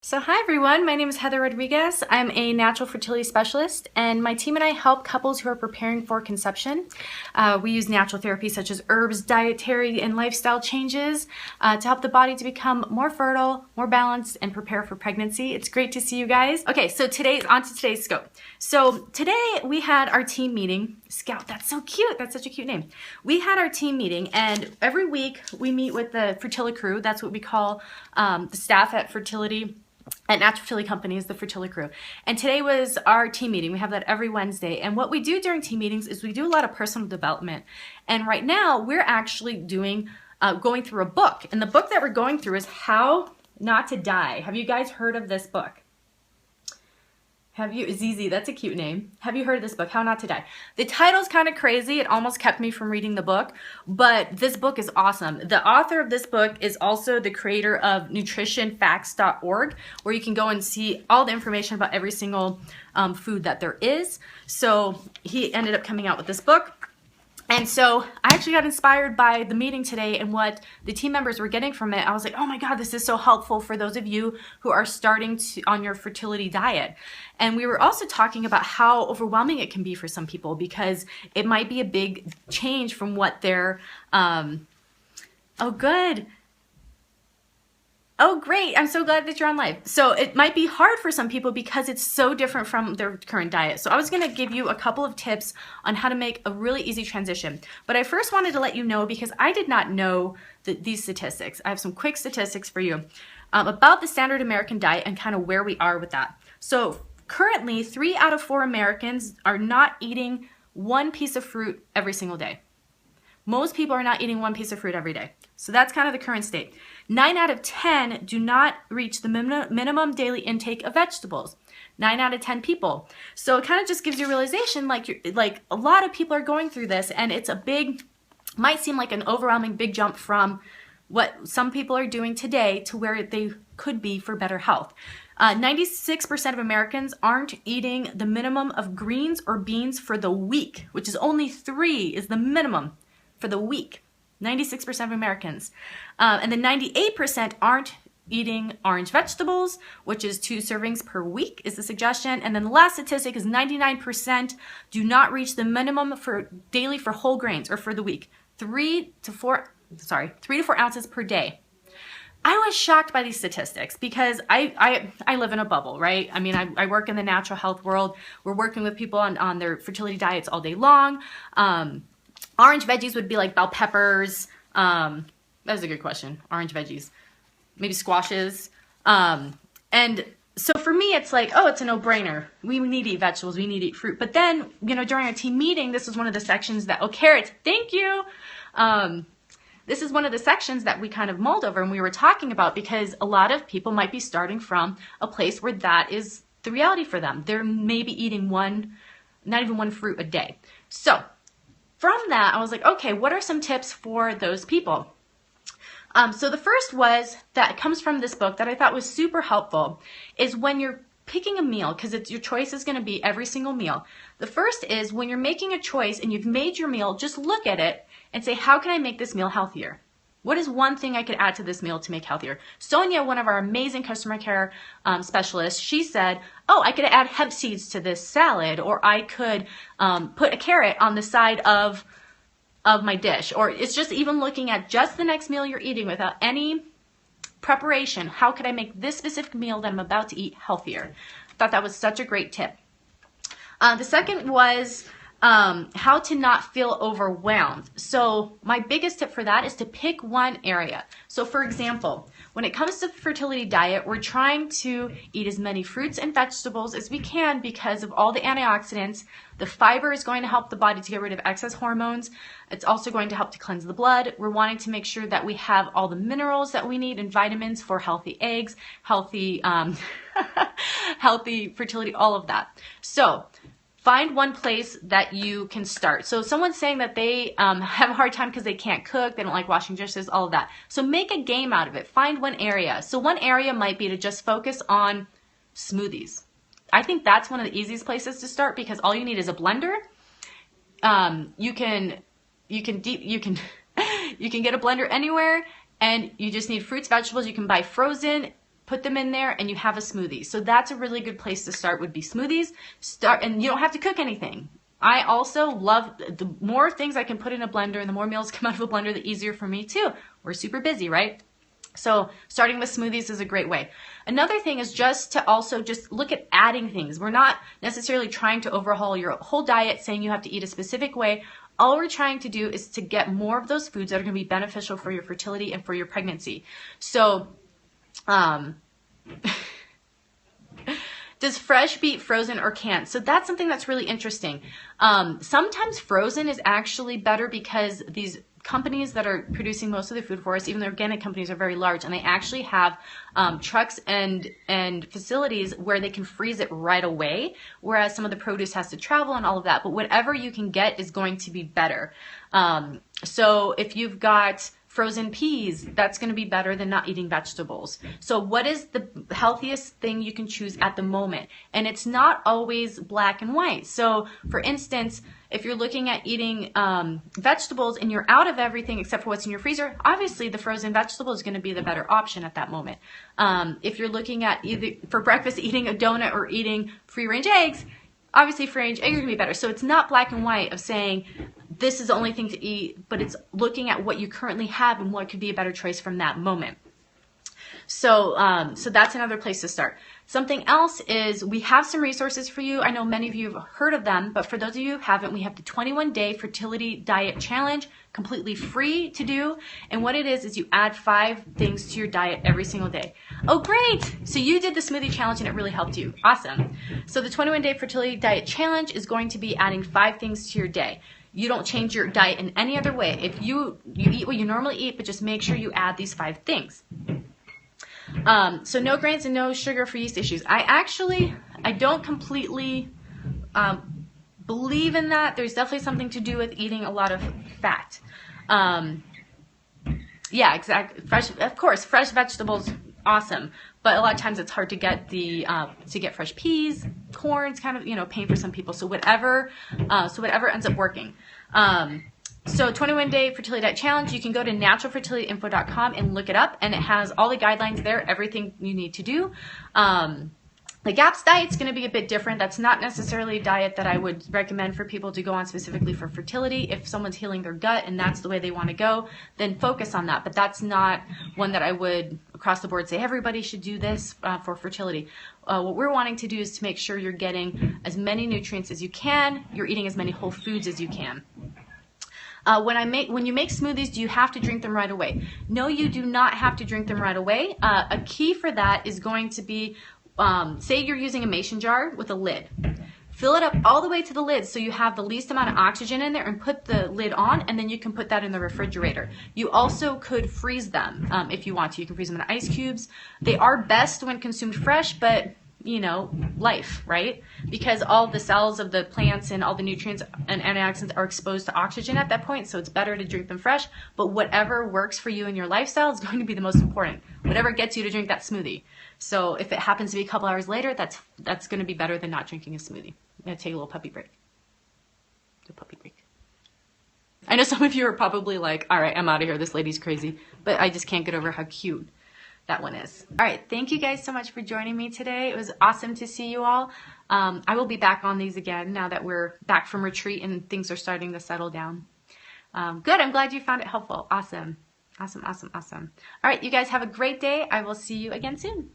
So hi everyone, my name is Heather Rodriguez. I'm a natural fertility specialist, and my team and I help couples who are preparing for conception. We use natural therapies such as herbs, dietary, and lifestyle changes to help the body to become more fertile, more balanced, and prepare for pregnancy. It's great to see you guys. Okay, so on to today's scope. So today we had our team meeting. Scout, that's so cute. That's such a cute name. We had our team meeting, and every week we meet with the fertility crew. That's what we call the staff at Fertility. At Natural Fertility Company is the fertility crew. And today was our team meeting. We have that every Wednesday. And what we do during team meetings is we do a lot of personal development. And right now we're actually going through a book. And the book that we're going through is How Not to Die. Have you guys heard of this book? ZZ, that's a cute name. Have you heard of this book, How Not to Die? The title's kind of crazy. It almost kept me from reading the book, but this book is awesome. The author of this book is also the creator of nutritionfacts.org, where you can go and see all the information about every single food that there is. So he ended up coming out with this book. And so I actually got inspired by the meeting today and what the team members were getting from it. I was like, oh my God, this is so helpful for those of you who are starting on your fertility diet. And we were also talking about how overwhelming it can be for some people because it might be a big change from what they're, oh good. Oh, great. I'm so glad that you're on live. So it might be hard for some people because it's so different from their current diet. So I was going to give you a couple of tips on how to make a really easy transition. But I first wanted to let you know, because I did not know these statistics. I have some quick statistics for you about the standard American diet and kind of where we are with that. So currently, 3 out of 4 Americans are not eating one piece of fruit every single day. Most people are not eating one piece of fruit every day. So that's kind of the current state. 9 out of 10 do not reach the minimum daily intake of vegetables. 9 out of 10 people. So it kind of just gives you a realization like a lot of people are going through this, and it's might seem like an overwhelming big jump from what some people are doing today to where they could be for better health. 96% of Americans aren't eating the minimum of greens or beans for the week, which is only 3 is the minimum for the week. 96% of Americans. And then 98% aren't eating orange vegetables, which is 2 servings per week is the suggestion. And then the last statistic is 99% do not reach the minimum daily for whole grains or for the week. 3 to 4 ounces per day. I was shocked by these statistics because I live in a bubble, right? I mean, I work in the natural health world. We're working with people on their fertility diets all day long. Orange veggies would be like bell peppers. That was a good question. Orange veggies. Maybe squashes. And so for me, it's like, oh, it's a no-brainer. We need to eat vegetables. We need to eat fruit. But then, during our team meeting, this was one of the sections that, oh, carrots, thank you. This is one of the sections that we kind of mulled over and we were talking about, because a lot of people might be starting from a place where that is the reality for them. They're maybe eating not even one fruit a day. So from that, I was like, okay, what are some tips for those people? So the first that comes from this book that I thought was super helpful is when you're picking a meal, because your choice is going to be every single meal. The first is when you're making a choice and you've made your meal, just look at it and say, how can I make this meal healthier? What is one thing I could add to this meal to make healthier? Sonia, one of our amazing customer care specialists, she said, oh, I could add hemp seeds to this salad, or I could put a carrot on the side of my dish. Or it's just even looking at just the next meal you're eating without any preparation. How could I make this specific meal that I'm about to eat healthier? I thought that was such a great tip. The second was how to not feel overwhelmed. So my biggest tip for that is to pick one area. So for example, when it comes to fertility diet, we're trying to eat as many fruits and vegetables as we can because of all the antioxidants. The fiber is going to help the body to get rid of excess hormones. It's also going to help to cleanse the blood. We're wanting to make sure that we have all the minerals that we need and vitamins for healthy eggs, healthy, healthy fertility, all of that. So find one place that you can start. So someone's saying that they have a hard time because they can't cook, they don't like washing dishes, all of that. So make a game out of it. Find one area. So one area might be to just focus on smoothies. I think that's one of the easiest places to start because all you need is a blender. You can get a blender anywhere, and you just need fruits, vegetables. You can buy frozen put them in there, and you have a smoothie. So that's a really good place to start, would be smoothies. And you don't have to cook anything. I also love, the more things I can put in a blender and the more meals come out of a blender, the easier for me too. We're super busy, right? So starting with smoothies is a great way. Another thing is just to also just look at adding things. We're not necessarily trying to overhaul your whole diet, saying you have to eat a specific way. All we're trying to do is to get more of those foods that are going to be beneficial for your fertility and for your pregnancy. So, does fresh beat frozen or canned? So that's something that's really interesting. Sometimes frozen is actually better because these companies that are producing most of the food for us, even the organic companies, are very large, and they actually have trucks and facilities where they can freeze it right away, whereas some of the produce has to travel and all of that. But whatever you can get is going to be better. So if you've got frozen peas, that's going to be better than not eating vegetables. So what is the healthiest thing you can choose at the moment? And it's not always black and white. So for instance, if you're looking at eating vegetables and you're out of everything except for what's in your freezer, obviously the frozen vegetable is going to be the better option at that moment. If you're looking at either for breakfast eating a donut or eating free-range eggs, obviously free-range eggs are going to be better. So it's not black and white of saying this is the only thing to eat, but it's looking at what you currently have and what could be a better choice from that moment. So, so that's another place to start. Something else is we have some resources for you. I know many of you have heard of them, but for those of you who haven't, we have the 21-day fertility diet challenge, completely free to do. And what it is you add 5 things to your diet every single day. Oh, great. So you did the smoothie challenge and it really helped you. Awesome. So the 21-day fertility diet challenge is going to be adding 5 things to your day. You don't change your diet in any other way. If you eat what you normally eat, but just make sure you add these 5 things. So no grains and no sugar for yeast issues. I don't completely believe in that. There's definitely something to do with eating a lot of fat. Yeah, exactly. Of course, fresh vegetables, awesome. But a lot of times it's hard to get fresh peas, corn. It's kind of pain for some people. So whatever ends up working. So 21-day fertility diet challenge, you can go to naturalfertilityinfo.com and look it up, and it has all the guidelines there, everything you need to do. The GAPS diet is going to be a bit different. That's not necessarily a diet that I would recommend for people to go on specifically for fertility. If someone's healing their gut and that's the way they want to go, then focus on that. But that's not one that I would across the board say everybody should do this for fertility. What we're wanting to do is to make sure you're getting as many nutrients as you can, you're eating as many whole foods as you can. When you make smoothies, do you have to drink them right away? No, you do not have to drink them right away. A key for that is going to be, say you're using a mason jar with a lid. Fill it up all the way to the lid so you have the least amount of oxygen in there, and put the lid on, and then you can put that in the refrigerator. You also could freeze them if you want to. You can freeze them in ice cubes. They are best when consumed fresh, but life, right? Because all the cells of the plants and all the nutrients and antioxidants are exposed to oxygen at that point, so it's better to drink them fresh. But whatever works for you and your lifestyle is going to be the most important. Whatever gets you to drink that smoothie. So if it happens to be a couple hours later, that's going to be better than not drinking a smoothie. I'm going to take a little puppy break. Do a puppy break. I know some of you are probably like, all right, I'm out of here. This lady's crazy. But I just can't get over how cute that one is. All right, thank you guys so much for joining me today. It was awesome to see you all. I will be back on these again now that we're back from retreat and things are starting to settle down. Good, I'm glad you found it helpful. Awesome. Awesome, awesome, awesome. All right, you guys have a great day. I will see you again soon.